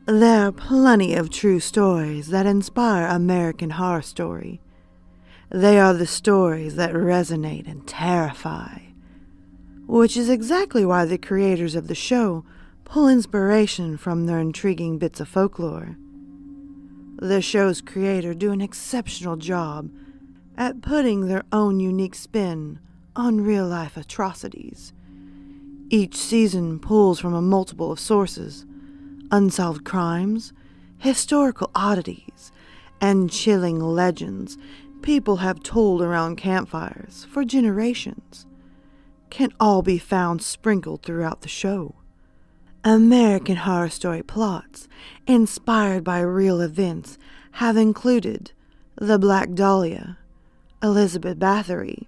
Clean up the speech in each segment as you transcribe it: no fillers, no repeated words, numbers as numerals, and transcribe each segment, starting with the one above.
There are plenty of true stories that inspire American Horror Story. They are the stories that resonate and terrify, which is exactly why the creators of the show pull inspiration from their intriguing bits of folklore. The show's creators do an exceptional job at putting their own unique spin on real-life atrocities. Each season pulls from a multiple of sources: unsolved crimes, historical oddities, and chilling legends people have told around campfires for generations can all be found sprinkled throughout the show. American Horror Story plots inspired by real events have included the Black Dahlia, Elizabeth Bathory,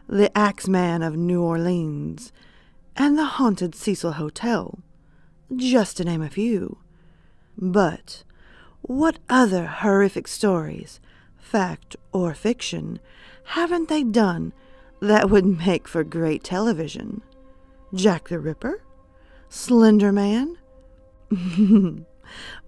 the Axeman of New Orleans, and the Haunted Cecil Hotel, just to name a few. But what other horrific stories, fact or fiction, haven't they done that would make for great television? Jack the Ripper? Slender Man?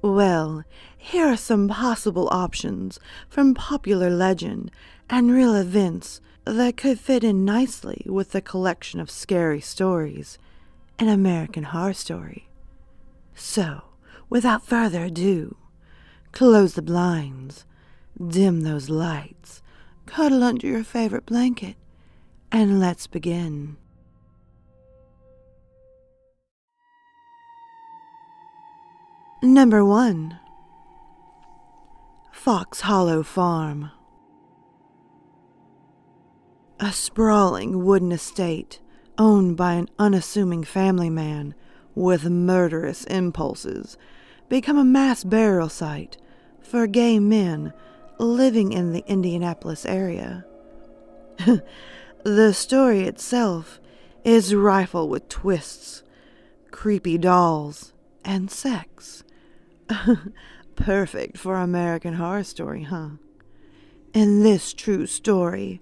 Well, here are some possible options from popular legend and real events that could fit in nicely with the collection of scary stories in American Horror Story. So, without further ado, close the blinds, dim those lights, cuddle under your favorite blanket, and let's begin. Number 1. Fox Hollow Farm. A sprawling wooden estate owned by an unassuming family man with murderous impulses become a mass burial site for gay men living in the Indianapolis area. The story itself is rife with twists, creepy dolls, and sex. Perfect for American Horror Story, huh? In this true story,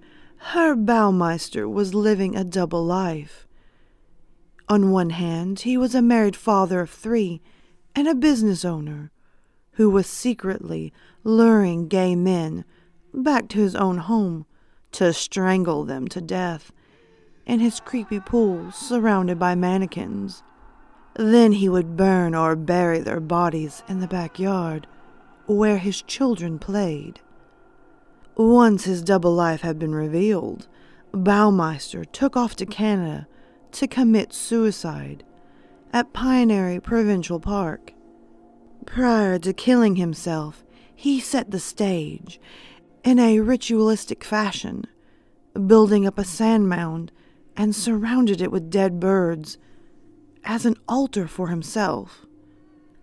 Herb Baumeister was living a double life. On one hand, he was a married father of 3 and a business owner who was secretly luring gay men back to his own home to strangle them to death in his creepy pool surrounded by mannequins. Then he would burn or bury their bodies in the backyard where his children played. Once his double life had been revealed, Baumeister took off to Canada to commit suicide at Pioneer Provincial Park. Prior to killing himself, he set the stage in a ritualistic fashion, building up a sand mound and surrounded it with dead birds as an altar for himself.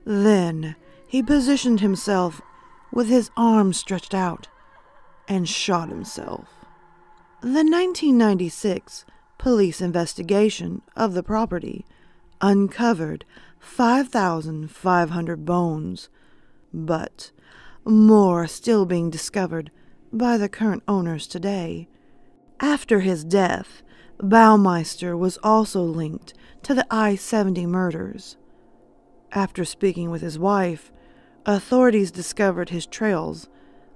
Then he positioned himself with his arms stretched out and shot himself. The 1996 police investigation of the property uncovered 5,500 bones, but more are still being discovered by the current owners today. After his death, Baumeister was also linked to the I-70 murders. After speaking with his wife, authorities discovered his trails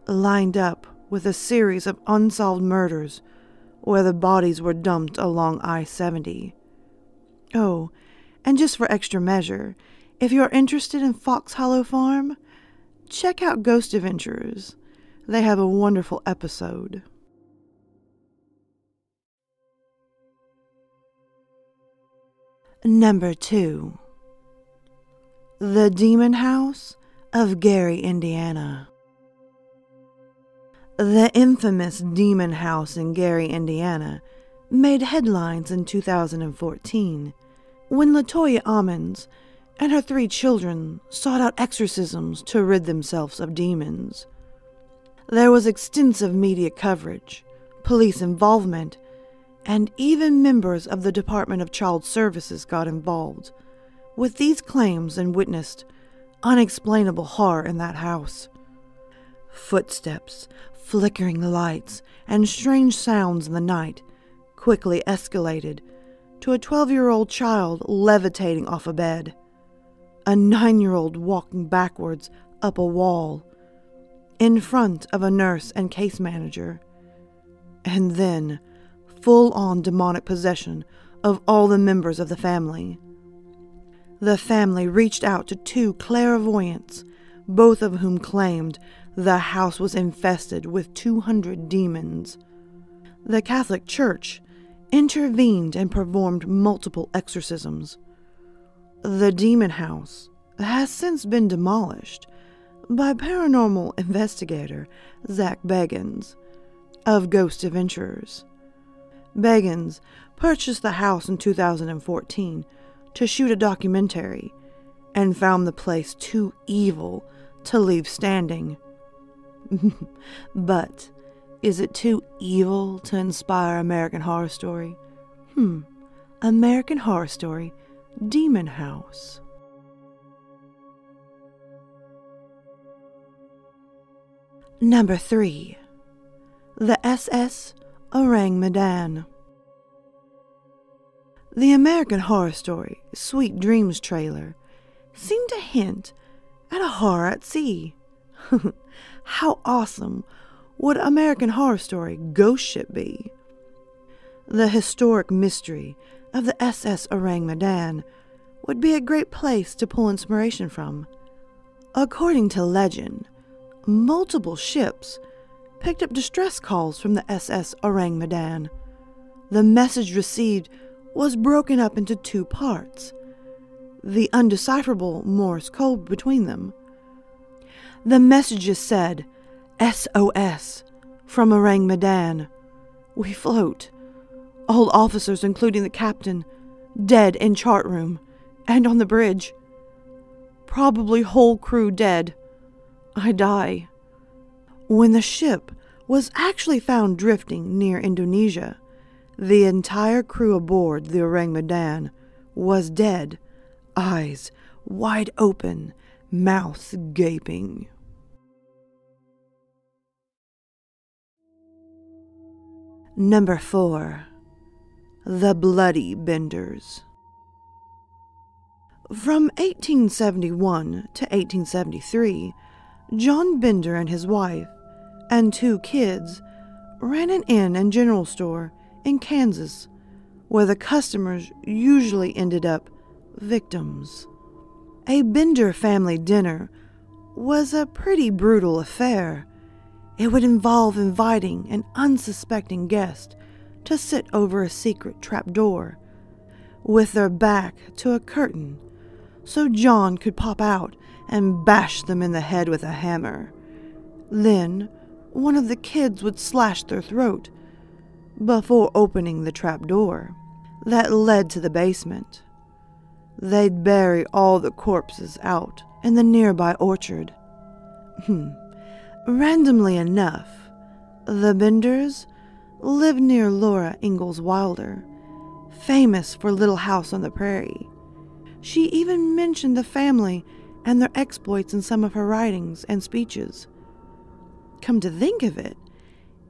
lined up with a series of unsolved murders where the bodies were dumped along I-70. Oh, and just for extra measure, if you're interested in Fox Hollow Farm, check out Ghost Adventures. They have a wonderful episode. Number 2. The Demon House of Gary, Indiana. The infamous Demon House in Gary, Indiana, made headlines in 2014 when LaToya Ammons and her 3 children sought out exorcisms to rid themselves of demons. There was extensive media coverage, police involvement, and even members of the Department of Child Services got involved with these claims and witnessed unexplainable horror in that house. Footsteps, flickering lights, and strange sounds in the night quickly escalated to a 12-year-old child levitating off a bed, a 9-year-old walking backwards up a wall, in front of a nurse and case manager, and then full-on demonic possession of all the members of the family. The family reached out to 2 clairvoyants, both of whom claimed the house was infested with 200 demons. The Catholic Church intervened and performed multiple exorcisms. The demon house has since been demolished by paranormal investigator Zach Bagans of Ghost Adventurers. Bagans purchased the house in 2014 to shoot a documentary and found the place too evil to leave standing. But is it too evil to inspire American Horror Story? American Horror Story Demon House. Number 3. The SS Arang Madden. The American Horror Story Sweet Dreams trailer seemed to hint at a horror at sea. How awesome would American Horror Story Ghost Ship be? The historic mystery of the SS Arang Madden would be a great place to pull inspiration from. According to legend, multiple ships picked up distress calls from the SS Arang Madden. The message received was broken up into 2 parts, the undecipherable Morse code between them. The messages said, SOS from Arang Madden. We float. All officers, including the captain, dead in chart room and on the bridge. Probably whole crew dead. I die. When the ship was actually found drifting near Indonesia, the entire crew aboard the Arang Madden was dead, eyes wide open, mouths gaping. Number 4. The Bloody Benders. From 1871 to 1873, John Bender and his wife and 2 kids ran an inn and general store in Kansas, where the customers usually ended up victims. A Bender family dinner was a pretty brutal affair. It would involve inviting an unsuspecting guest to sit over a secret trapdoor, with their back to a curtain, so John could pop out and bash them in the head with a hammer. Then one of the kids would slash their throat before opening the trapdoor that led to the basement. They'd bury all the corpses out in the nearby orchard. Randomly enough, the Benders lived near Laura Ingalls Wilder, famous for Little House on the Prairie. She even mentioned the family and their exploits in some of her writings and speeches. Come to think of it,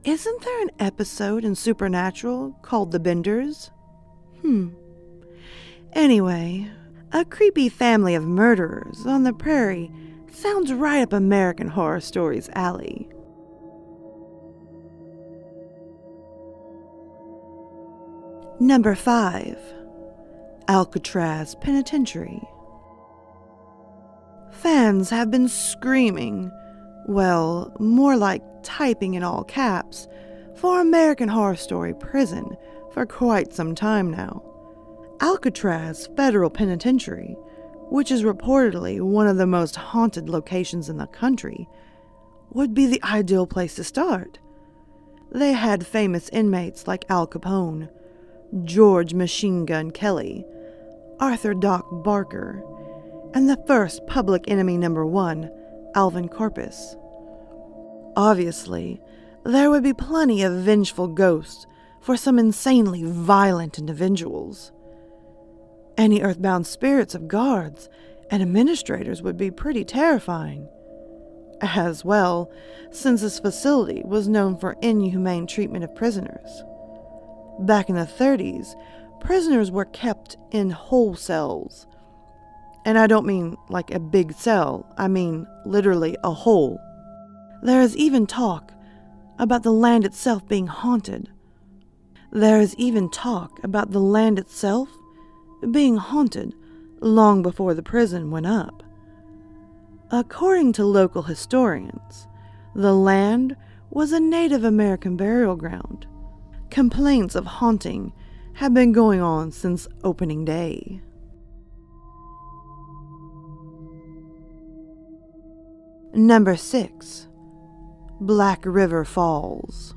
isn't there an episode in Supernatural called The Benders? Anyway, a creepy family of murderers on the prairie sounds right up American Horror Story's alley. Number 5. Alcatraz Penitentiary. Fans have been screaming, well, more like typing in all caps, for American Horror Story Prison for quite some time now. Alcatraz Federal Penitentiary, which is reportedly one of the most haunted locations in the country, would be the ideal place to start. They had famous inmates like Al Capone, George Machine Gun Kelly, Arthur Doc Barker, and the first Public Enemy No. 1, Alvin Corpus. Obviously, there would be plenty of vengeful ghosts for some insanely violent individuals. Any earthbound spirits of guards and administrators would be pretty terrifying. As well, since this facility was known for inhumane treatment of prisoners. Back in the 30s, prisoners were kept in whole cells. And I don't mean like a big cell, I mean literally a hole. There is even talk about the land itself being haunted. There is even talk about the land itself being haunted long before the prison went up. According to local historians, the land was a Native American burial ground. Complaints of haunting have been going on since opening day. Number 6. Black River Falls.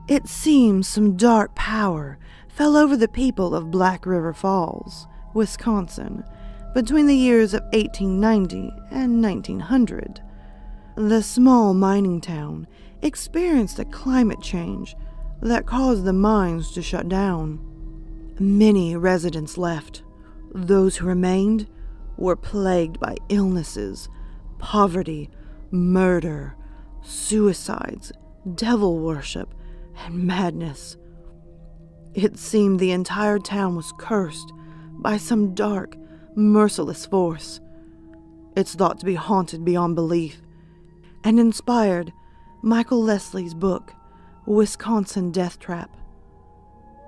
It seems some dark power fell over the people of Black River Falls, Wisconsin, between the years of 1890 and 1900. The small mining town experienced a climate change that caused the mines to shut down. Many residents left. Those who remained were plagued by illnesses, poverty, murder, suicides, devil worship, and madness. It seemed the entire town was cursed by some dark, merciless force. It's thought to be haunted beyond belief, and inspired Michael Leslie's book, Wisconsin Death Trap.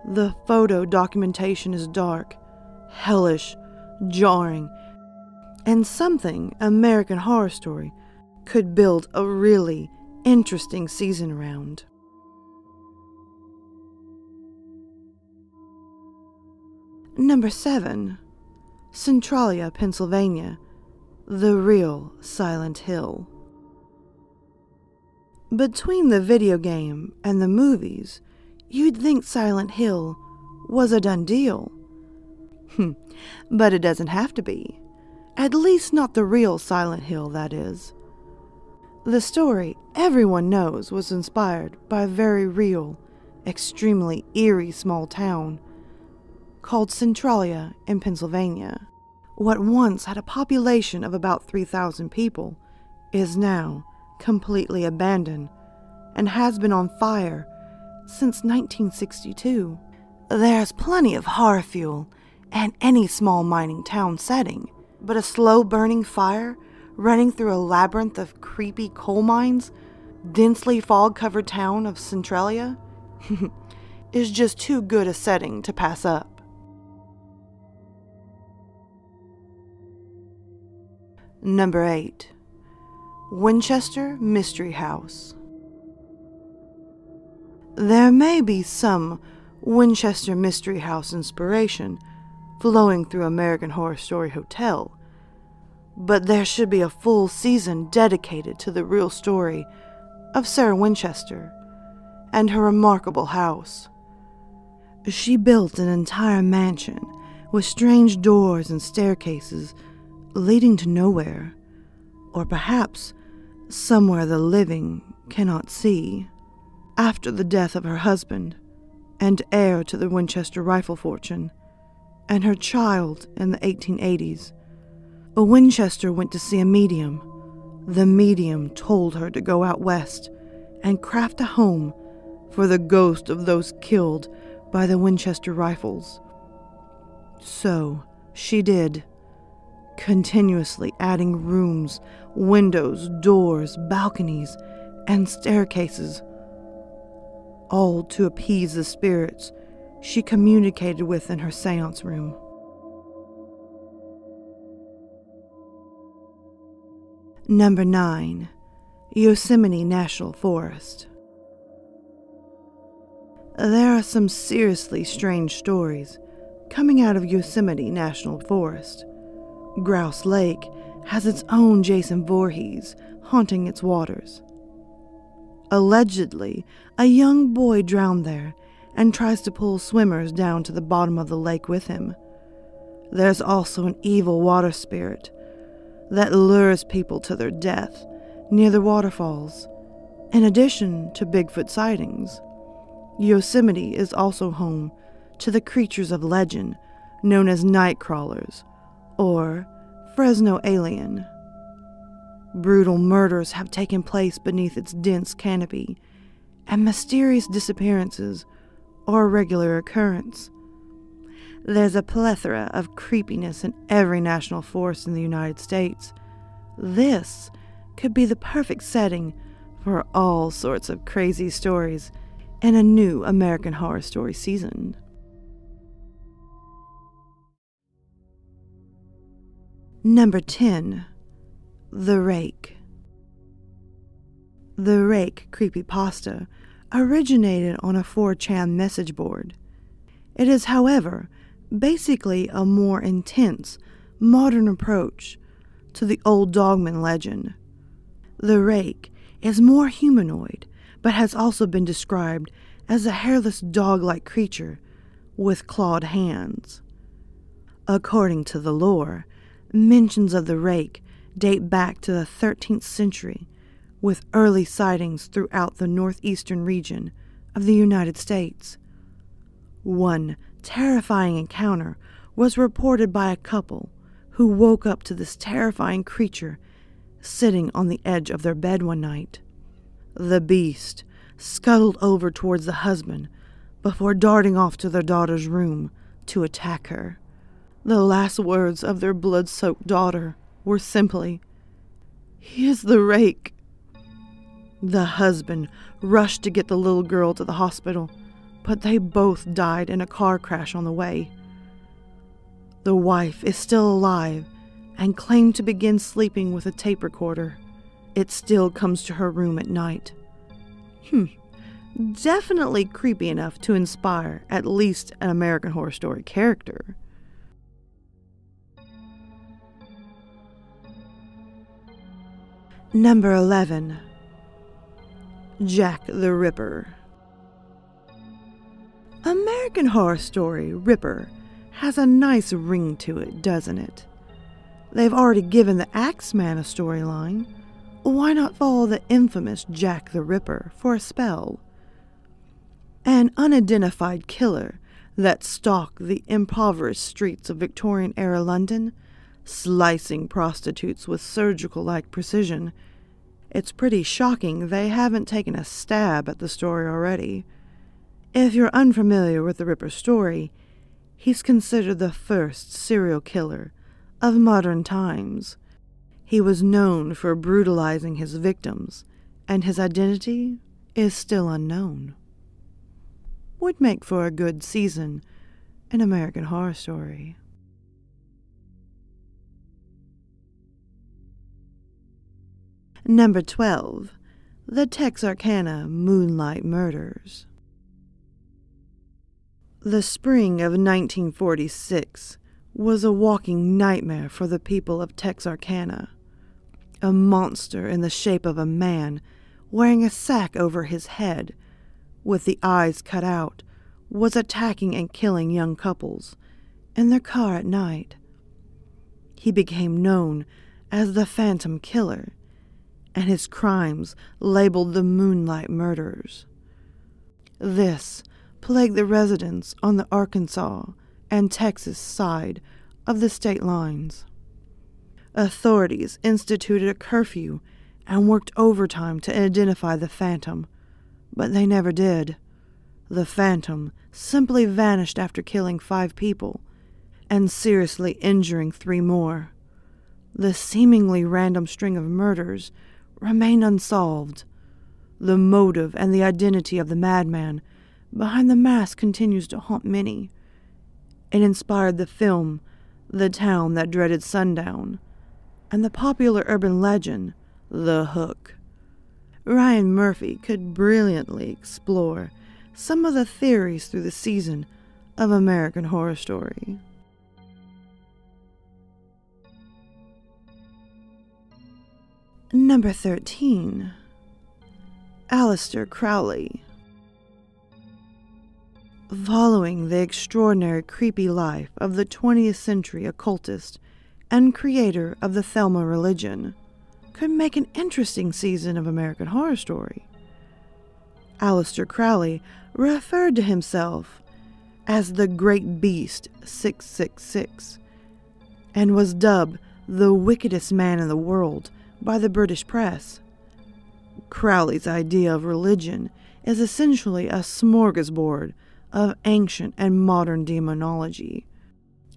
The photo documentation is dark, hellish, jarring, and something American Horror Story could build a really interesting season around. Number 7. Centralia, Pennsylvania, the real Silent Hill. Between the video game and the movies, you'd think Silent Hill was a done deal. But it doesn't have to be. At least not the real Silent Hill, that is. The story everyone knows was inspired by a very real, extremely eerie small town called Centralia in Pennsylvania. What once had a population of about 3,000 people is now completely abandoned and has been on fire since 1962. There's plenty of horror fuel in any small mining town setting, but a slow-burning fire running through a labyrinth of creepy coal mines, densely fog-covered town of Centralia is just too good a setting to pass up. Number 8. Winchester Mystery House. There may be some Winchester Mystery House inspiration flowing through American Horror Story Hotel, but there should be a full season dedicated to the real story of Sarah Winchester and her remarkable house. She built an entire mansion with strange doors and staircases leading to nowhere, or perhaps somewhere the living cannot see. After the death of her husband and heir to the Winchester rifle fortune, and her child in the 1880s, a Winchester went to see a medium. The medium told her to go out west and craft a home for the ghost of those killed by the Winchester rifles. So she did, continuously adding rooms, windows, doors, balconies, and staircases, all to appease the spirits she communicated with in her seance room. Number 9. Yosemite National Forest. There are some seriously strange stories coming out of Yosemite National Forest. Grouse Lake has its own Jason Voorhees haunting its waters. Allegedly, a young boy drowned there and tries to pull swimmers down to the bottom of the lake with him. There's also an evil water spirit that lures people to their death near the waterfalls, in addition to Bigfoot sightings. Yosemite is also home to the creatures of legend known as night crawlers, or Fresno alien. Brutal murders have taken place beneath its dense canopy, and mysterious disappearances are a regular occurrence. There's a plethora of creepiness in every national forest in the United States. This could be the perfect setting for all sorts of crazy stories in a new American Horror Story season. Number 10. The Rake. The Rake creepypasta originated on a 4chan message board. It is, however, basically a more intense, modern approach to the old Dogman legend. The Rake is more humanoid, but has also been described as a hairless dog-like creature with clawed hands. According to the lore, mentions of the Rake date back to the 13th century, with early sightings throughout the northeastern region of the United States. One terrifying encounter was reported by a couple who woke up to this terrifying creature sitting on the edge of their bed one night. The beast scuttled over towards the husband before darting off to their daughter's room to attack her. The last words of their blood-soaked daughter were simply, "He is the Rake." The husband rushed to get the little girl to the hospital, but they both died in a car crash on the way. The wife is still alive and claimed to begin sleeping with a tape recorder. It still comes to her room at night. Definitely creepy enough to inspire at least an American Horror Story character. Number 11. Jack the Ripper. American Horror Story Ripper has a nice ring to it, doesn't it? They've already given the Axeman a storyline. Why not follow the infamous Jack the Ripper for a spell? An unidentified killer that stalked the impoverished streets of Victorian-era London, slicing prostitutes with surgical-like precision. It's pretty shocking they haven't taken a stab at the story already. If you're unfamiliar with the Ripper story, he's considered the first serial killer of modern times. He was known for brutalizing his victims, and his identity is still unknown. Would make for a good season in American Horror Story. Number 12. The Texarkana Moonlight Murders. The spring of 1946 was a walking nightmare for the people of Texarkana. A monster in the shape of a man wearing a sack over his head, with the eyes cut out, was attacking and killing young couples in their car at night. He became known as the Phantom Killer, and his crimes labeled the Moonlight Murders. This plagued the residents on the Arkansas and Texas side of the state lines. Authorities instituted a curfew and worked overtime to identify the Phantom, but they never did. The Phantom simply vanished after killing 5 people and seriously injuring 3 more. The seemingly random string of murders remained unsolved. The motive and the identity of the madman behind the mask continues to haunt many. It inspired the film The Town That Dreaded Sundown and the popular urban legend The Hook. Ryan Murphy could brilliantly explore some of the theories through the season of American Horror Story. Number 13. Aleister Crowley. Following the extraordinary creepy life of the 20th century occultist and creator of the Thelma religion, could make an interesting season of American Horror Story. Aleister Crowley referred to himself as the Great Beast 666, and was dubbed the wickedest man in the world by the British press. Crowley's idea of religion is essentially a smorgasbord of ancient and modern demonology,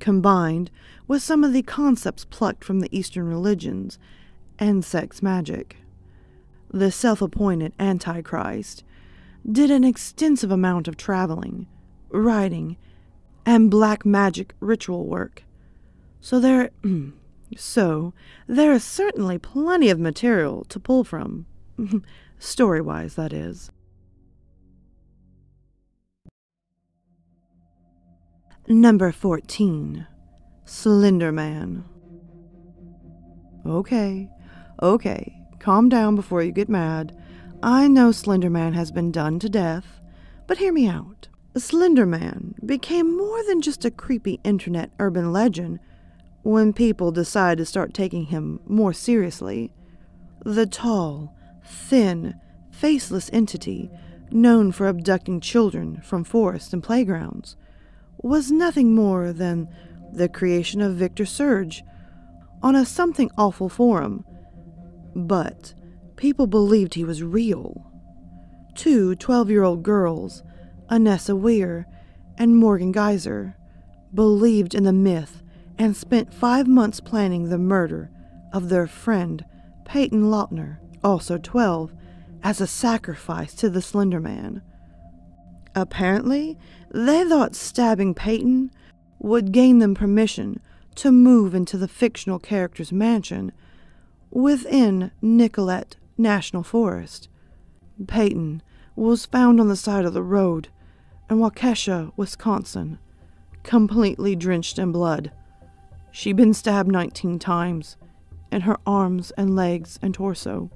combined with some of the concepts plucked from the Eastern religions and sex magic. The self-appointed Antichrist did an extensive amount of traveling, writing, and black magic ritual work. So there is certainly plenty of material to pull from. Story-wise, that is. Number 14. Slender Man. Okay, calm down before you get mad. I know Slender Man has been done to death, but hear me out. Slender Man became more than just a creepy internet urban legend when people decided to start taking him more seriously. The tall, thin, faceless entity known for abducting children from forests and playgrounds was nothing more than the creation of Victor Surge on a something awful forum. But people believed he was real. 2 12-year-old girls, Anessa Weir and Morgan Geyser, believed in the myth and spent 5 months planning the murder of their friend Peyton Lautner, also 12, as a sacrifice to the Slender Man. Apparently, they thought stabbing Peyton would gain them permission to move into the fictional character's mansion within Nicollet National Forest. Peyton was found on the side of the road in Waukesha, Wisconsin, completely drenched in blood. She'd been stabbed 19 times in her arms and legs and torso.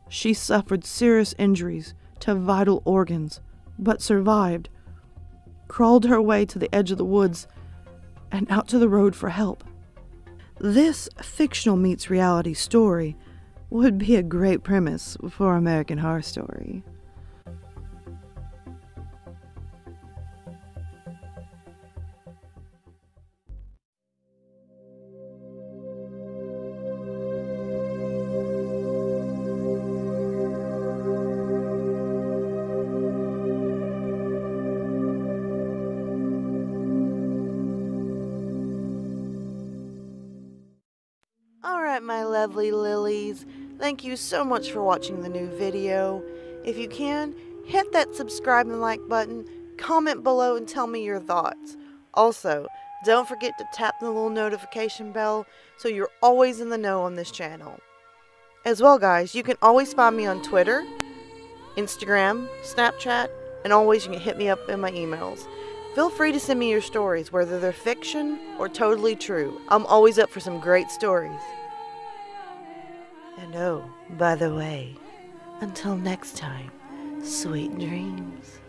She suffered serious injuries to vital organs, but survived, crawled her way to the edge of the woods and out to the road for help. This fictional meets reality story would be a great premise for American Horror Story. Alright, my lovely lilies, thank you so much for watching the new video. If you can, hit that subscribe and like button, comment below and tell me your thoughts. Also, don't forget to tap the little notification bell so you're always in the know on this channel. As well, guys, you can always find me on Twitter, Instagram, Snapchat, and always you can hit me up in my emails. Feel free to send me your stories, whether they're fiction or totally true. I'm always up for some great stories. And oh, by the way, until next time, sweet dreams.